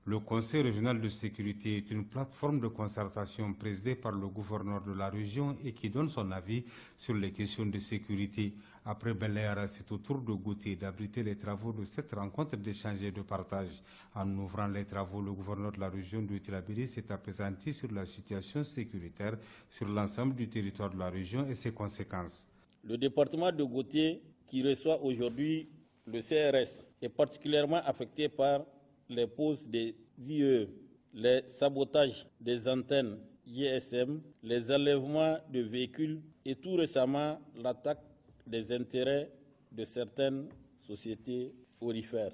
Le Conseil régional de sécurité est une plateforme de concertation présidée par le gouverneur de la région et qui donne son avis sur les questions de sécurité. Après Bel-Air, c'est au tour de Gauthier d'abriter les travaux de cette rencontre d'échange et de partage. En ouvrant les travaux, le gouverneur de la région de Tillabéri s'est appesanti sur la situation sécuritaire sur l'ensemble du territoire de la région et ses conséquences. Le département de Gauthier, qui reçoit aujourd'hui le CRS, est particulièrement affecté par les poses des IE, les sabotages des antennes ISM, les enlèvements de véhicules et tout récemment l'attaque des intérêts de certaines sociétés aurifères.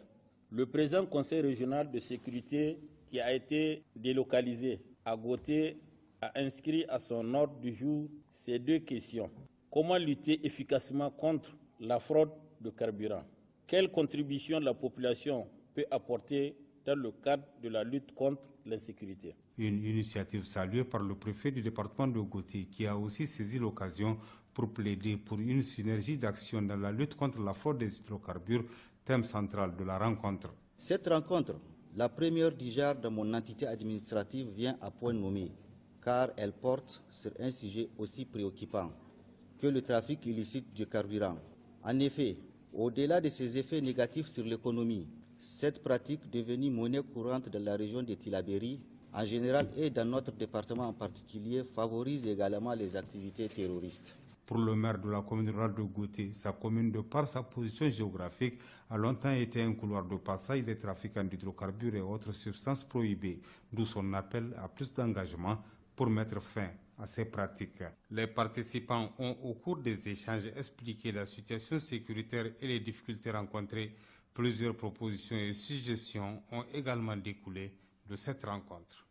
Le présent Conseil régional de sécurité qui a été délocalisé à Gauthier a inscrit à son ordre du jour ces deux questions. Comment lutter efficacement contre la fraude de carburant? Quelle contribution la population peut apporter dans le cadre de la lutte contre l'insécurité? Une initiative saluée par le préfet du département de Gauthier qui a aussi saisi l'occasion pour plaider pour une synergie d'action dans la lutte contre la fraude des hydrocarbures, thème central de la rencontre. Cette rencontre, la première du genre de mon entité administrative, vient à point nommé, car elle porte sur un sujet aussi préoccupant que le trafic illicite du carburant. En effet, au-delà de ses effets négatifs sur l'économie, cette pratique devenue monnaie courante dans la région de Tillabéri, en général et dans notre département en particulier, favorise également les activités terroristes. Pour le maire de la commune rurale de Gauthier, sa commune, de par sa position géographique, a longtemps été un couloir de passage des trafiquants d'hydrocarbures et autres substances prohibées, d'où son appel à plus d'engagement pour mettre fin à ces pratiques. Les participants ont, au cours des échanges, expliqué la situation sécuritaire et les difficultés rencontrées. Plusieurs propositions et suggestions ont également découlé de cette rencontre.